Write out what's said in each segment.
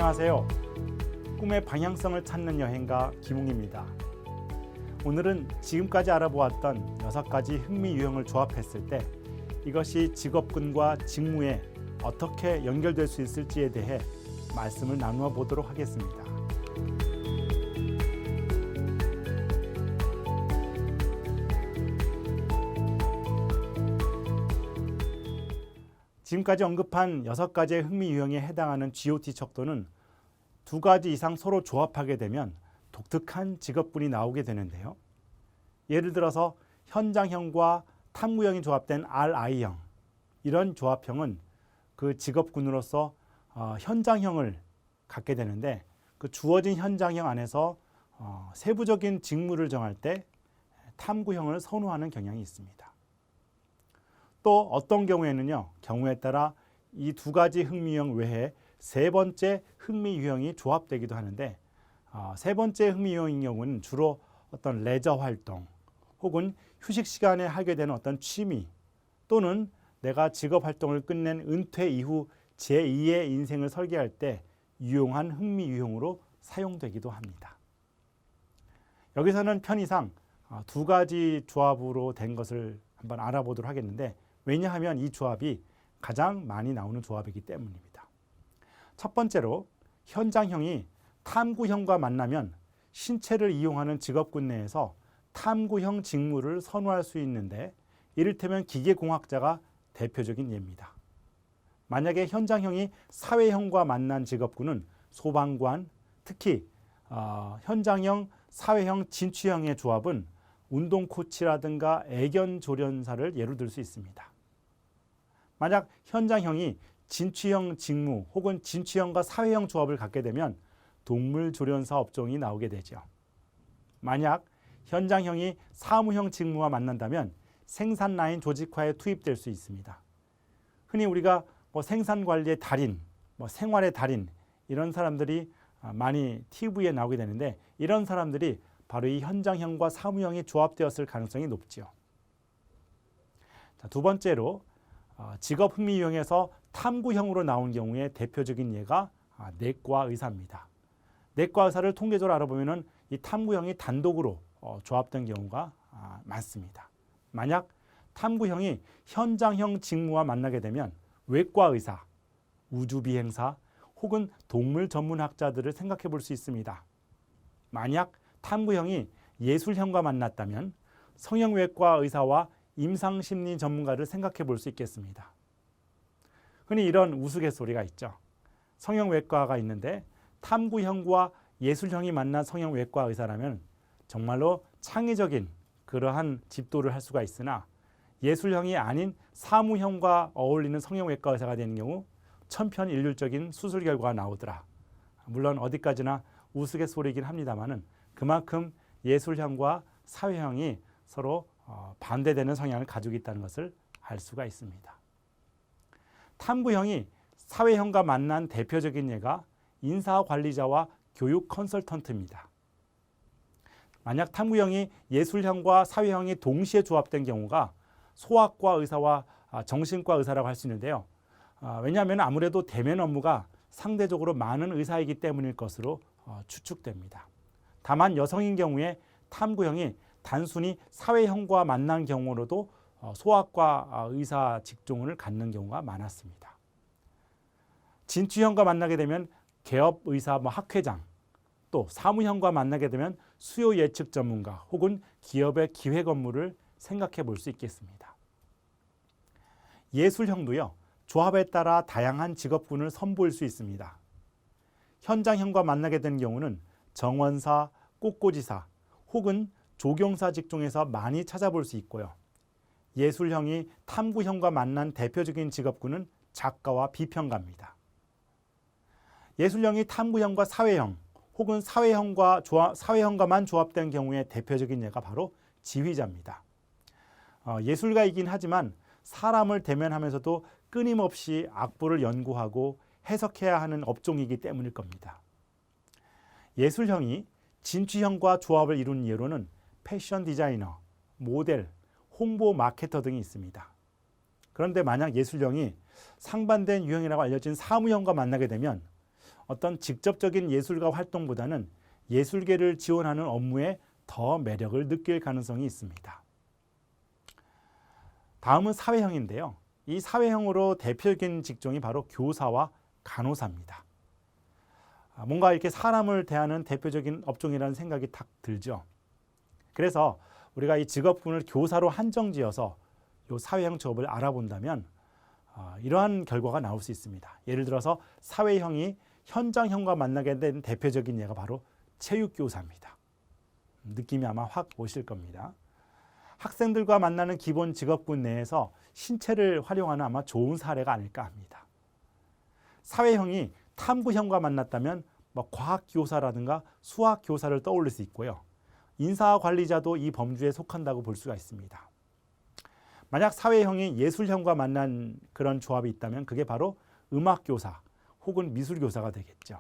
안녕하세요. 꿈의 방향성을 찾는 여행가 김웅입니다. 오늘은 지금까지 알아보았던 6가지 흥미 유형을 조합했을 때 이것이 직업군과 직무에 어떻게 연결될 수 있을지에 대해 말씀을 나누어 보도록 하겠습니다. 지금까지 언급한 6가지의 흥미 유형에 해당하는 GOT 척도는 2가지 이상 서로 조합하게 되면 독특한 직업군이 나오게 되는데요. 예를 들어서 현장형과 탐구형이 조합된 RI형, 이런 조합형은 그 직업군으로서 현장형을 갖게 되는데, 그 주어진 현장형 안에서 세부적인 직무를 정할 때 탐구형을 선호하는 경향이 있습니다. 또 어떤 경우에는요, 경우에 따라 이 2가지 흥미유형 외에 3번째 흥미유형이 조합되기도 하는데, 3번째 흥미유형인 경우는 주로 어떤 레저 활동 혹은 휴식 시간에 하게 되는 어떤 취미, 또는 내가 직업 활동을 끝낸 은퇴 이후 제2의 인생을 설계할 때 유용한 흥미유형으로 사용되기도 합니다. 여기서는 편의상 2가지 조합으로 된 것을 한번 알아보도록 하겠는데, 왜냐하면 이 조합이 가장 많이 나오는 조합이기 때문입니다. 첫 번째로, 현장형이 탐구형과 만나면 신체를 이용하는 직업군 내에서 탐구형 직무를 선호할 수 있는데, 이를테면 기계공학자가 대표적인 예입니다. 만약에 현장형이 사회형과 만난 직업군은 소방관, 특히 현장형, 사회형, 진취형의 조합은 운동 코치라든가 애견 조련사를 예로 들 수 있습니다. 만약 현장형이 진취형 직무 혹은 진취형과 사회형 조합을 갖게 되면 동물 조련사 업종이 나오게 되죠. 만약 현장형이 사무형 직무와 만난다면 생산 라인 조직화에 투입될 수 있습니다. 흔히 우리가 생산 관리의 달인, 생활의 달인, 이런 사람들이 많이 TV에 나오게 되는데, 이런 사람들이 바로 이 현장형과 사무형이 조합되었을 가능성이 높죠. 자, 2번째로, 직업 흥미 유형에서 탐구형으로 나온 경우에 대표적인 예가 내과 의사입니다. 내과 의사를 통계적으로 알아보면 이 탐구형이 단독으로 조합된 경우가 많습니다. 만약 탐구형이 현장형 직무와 만나게 되면 외과 의사, 우주비행사 혹은 동물 전문학자들을 생각해 볼 수 있습니다. 만약 탐구형이 예술형과 만났다면 성형외과 의사와 임상심리 전문가를 생각해 볼 수 있겠습니다. 흔히 이런 우스갯소리가 있죠. 성형외과가 있는데 탐구형과 예술형이 만난 성형외과 의사라면 정말로 창의적인 그러한 집도를 할 수가 있으나, 예술형이 아닌 사무형과 어울리는 성형외과 의사가 되는 경우 천편일률적인 수술 결과가 나오더라. 물론 어디까지나 우스갯소리이긴 합니다만은 그만큼 예술형과 사회형이 서로 반대되는 성향을 가지고 있다는 것을 알 수가 있습니다. 탐구형이 사회형과 만난 대표적인 예가 인사관리자와 교육 컨설턴트입니다. 만약 탐구형이 예술형과 사회형이 동시에 조합된 경우가 소아과 의사와 정신과 의사라고 할 수 있는데요. 왜냐하면 아무래도 대면 업무가 상대적으로 많은 의사이기 때문일 것으로 추측됩니다. 다만 여성인 경우에 탐구형이 단순히 사회형과 만난 경우로도 소아과 의사 직종을 갖는 경우가 많았습니다. 진취형과 만나게 되면 개업 의사 학회장, 또 사무형과 만나게 되면 수요 예측 전문가 혹은 기업의 기획 업무를 생각해 볼 수 있겠습니다. 예술형도요, 조합에 따라 다양한 직업군을 선보일 수 있습니다. 현장형과 만나게 된 경우는 정원사, 꽃꽂이사 혹은 조경사 직종에서 많이 찾아볼 수 있고요. 예술형이 탐구형과 만난 대표적인 직업군은 작가와 비평가입니다. 예술형이 탐구형과 사회형 혹은 사회형과만 조합된 경우에 대표적인 예가 바로 지휘자입니다. 예술가이긴 하지만 사람을 대면하면서도 끊임없이 악보를 연구하고 해석해야 하는 업종이기 때문일 겁니다. 예술형이 진취형과 조합을 이룬 예로는 패션 디자이너, 모델, 홍보 마케터 등이 있습니다. 그런데 만약 예술형이 상반된 유형이라고 알려진 사무형과 만나게 되면 어떤 직접적인 예술가 활동보다는 예술계를 지원하는 업무에 더 매력을 느낄 가능성이 있습니다. 다음은 사회형인데요. 이 사회형으로 대표적인 직종이 바로 교사와 간호사입니다. 뭔가 이렇게 사람을 대하는 대표적인 업종이라는 생각이 딱 들죠. 그래서 우리가 이 직업군을 교사로 한정지어서 이 사회형 직업을 알아본다면 이러한 결과가 나올 수 있습니다. 예를 들어서 사회형이 현장형과 만나게 된 대표적인 예가 바로 체육교사입니다. 느낌이 아마 확 오실 겁니다. 학생들과 만나는 기본 직업군 내에서 신체를 활용하는 아마 좋은 사례가 아닐까 합니다. 사회형이 탐구형과 만났다면 과학교사라든가 수학교사를 떠올릴 수 있고요. 인사관리자도 이 범주에 속한다고 볼 수가 있습니다. 만약 사회형이 예술형과 만난 그런 조합이 있다면 그게 바로 음악교사 혹은 미술교사가 되겠죠.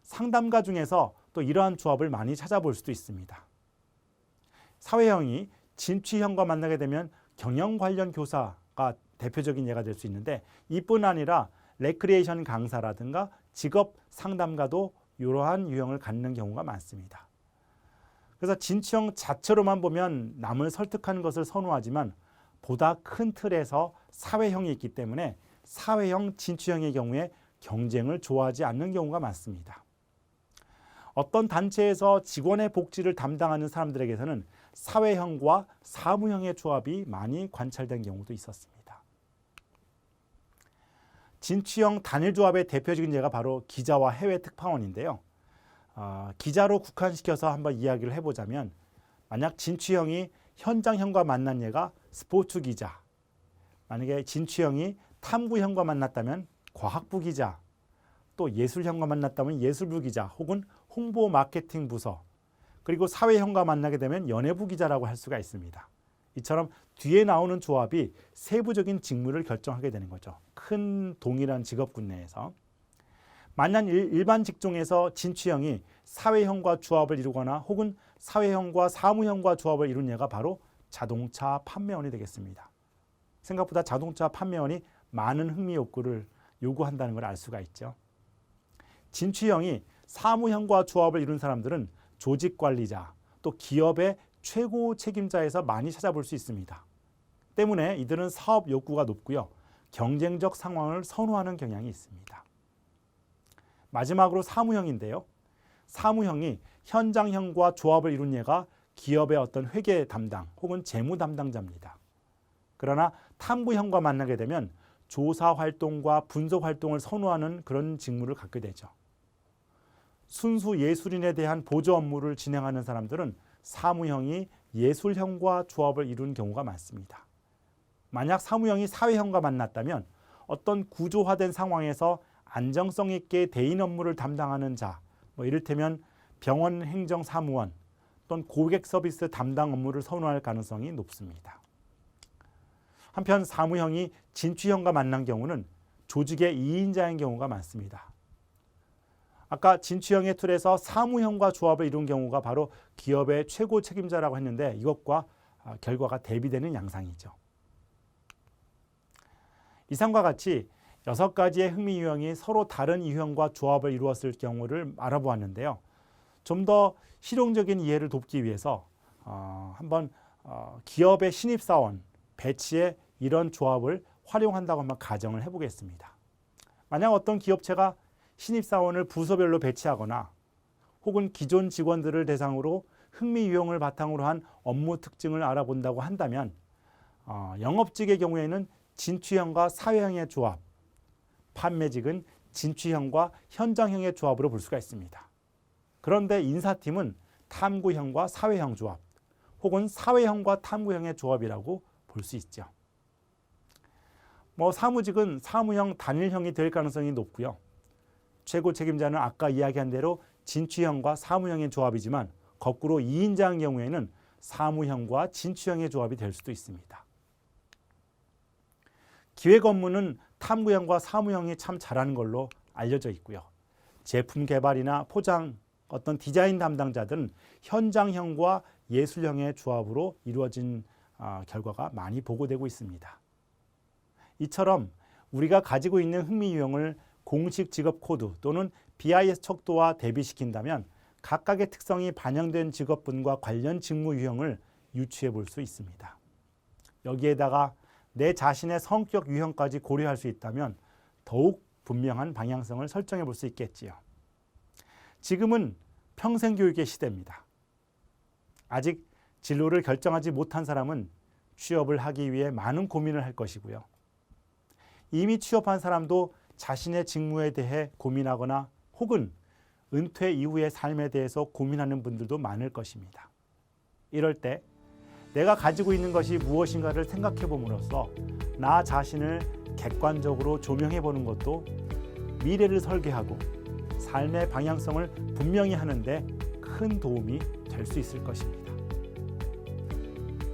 상담가 중에서 또 이러한 조합을 많이 찾아볼 수도 있습니다. 사회형이 진취형과 만나게 되면 경영 관련 교사가 대표적인 예가 될 수 있는데 이뿐 아니라 레크리에이션 강사라든가 직업 상담가도 이러한 유형을 갖는 경우가 많습니다. 그래서 진취형 자체로만 보면 남을 설득하는 것을 선호하지만 보다 큰 틀에서 사회형이 있기 때문에 사회형, 진취형의 경우에 경쟁을 좋아하지 않는 경우가 많습니다. 어떤 단체에서 직원의 복지를 담당하는 사람들에게서는 사회형과 사무형의 조합이 많이 관찰된 경우도 있었습니다. 진취형 단일조합의 대표적인 예가 바로 기자와 해외 특파원인데요. 기자로 국한시켜서 한번 이야기를 해보자면 만약 진취형이 현장형과 만난 예가 스포츠 기자, 만약에 진취형이 탐구형과 만났다면 과학부 기자, 또 예술형과 만났다면 예술부 기자 혹은 홍보 마케팅 부서, 그리고 사회형과 만나게 되면 연예부 기자라고 할 수가 있습니다. 이처럼 뒤에 나오는 조합이 세부적인 직무를 결정하게 되는 거죠. 큰 동일한 직업군 내에서. 만약 일반 직종에서 진취형이 사회형과 조합을 이루거나 혹은 사회형과 사무형과 조합을 이룬 예가 바로 자동차 판매원이 되겠습니다. 생각보다 자동차 판매원이 많은 흥미 욕구를 요구한다는 걸 알 수가 있죠. 진취형이 사무형과 조합을 이룬 사람들은 조직관리자, 또 기업의 최고 책임자에서 많이 찾아볼 수 있습니다. 때문에 이들은 사업 욕구가 높고요. 경쟁적 상황을 선호하는 경향이 있습니다. 마지막으로 사무형인데요. 사무형이 현장형과 조합을 이룬 예가 기업의 어떤 회계 담당 혹은 재무 담당자입니다. 그러나 탐구형과 만나게 되면 조사 활동과 분석 활동을 선호하는 그런 직무를 갖게 되죠. 순수 예술인에 대한 보조 업무를 진행하는 사람들은 사무형이 예술형과 조합을 이룬 경우가 많습니다. 만약 사무형이 사회형과 만났다면 어떤 구조화된 상황에서 안정성 있게 대인 업무를 담당하는 자, 이를테면 병원 행정사무원 또는 고객 서비스 담당 업무를 선호할 가능성이 높습니다. 한편 사무형이 진취형과 만난 경우는 조직의 2인자인 경우가 많습니다. 아까 진취형의 틀에서 사무형과 조합을 이룬 경우가 바로 기업의 최고 책임자라고 했는데 이것과 결과가 대비되는 양상이죠. 이상과 같이 6가지의 흥미 유형이 서로 다른 유형과 조합을 이루었을 경우를 알아보았는데요. 좀 더 실용적인 이해를 돕기 위해서 한번 기업의 신입사원 배치에 이런 조합을 활용한다고 한번 가정을 해보겠습니다. 만약 어떤 기업체가 신입사원을 부서별로 배치하거나 혹은 기존 직원들을 대상으로 흥미 유형을 바탕으로 한 업무 특징을 알아본다고 한다면 영업직의 경우에는 진취형과 사회형의 조합, 판매직은 진취형과 현장형의 조합으로 볼 수가 있습니다. 그런데 인사팀은 탐구형과 사회형 조합 혹은 사회형과 탐구형의 조합이라고 볼 수 있죠. 사무직은 사무형, 단일형이 될 가능성이 높고요. 최고 책임자는 아까 이야기한 대로 진취형과 사무형의 조합이지만 거꾸로 2인자의 경우에는 사무형과 진취형의 조합이 될 수도 있습니다. 기획 업무는 탐구형과 사무형이 참 잘하는 걸로 알려져 있고요. 제품 개발이나 포장, 어떤 디자인 담당자들은 현장형과 예술형의 조합으로 이루어진 결과가 많이 보고되고 있습니다. 이처럼 우리가 가지고 있는 흥미 유형을 공식 직업 코드 또는 BIS 척도와 대비시킨다면 각각의 특성이 반영된 직업군과 관련 직무 유형을 유추해 볼 수 있습니다. 여기에다가 내 자신의 성격 유형까지 고려할 수 있다면 더욱 분명한 방향성을 설정해 볼 수 있겠지요. 지금은 평생교육의 시대입니다. 아직 진로를 결정하지 못한 사람은 취업을 하기 위해 많은 고민을 할 것이고요. 이미 취업한 사람도 자신의 직무에 대해 고민하거나 혹은 은퇴 이후의 삶에 대해서 고민하는 분들도 많을 것입니다. 이럴 때 내가 가지고 있는 것이 무엇인가를 생각해 봄으로써 나 자신을 객관적으로 조명해 보는 것도 미래를 설계하고 삶의 방향성을 분명히 하는데 큰 도움이 될 수 있을 것입니다.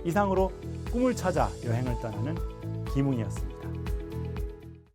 이상으로 꿈을 찾아 여행을 떠나는 김웅이었습니다.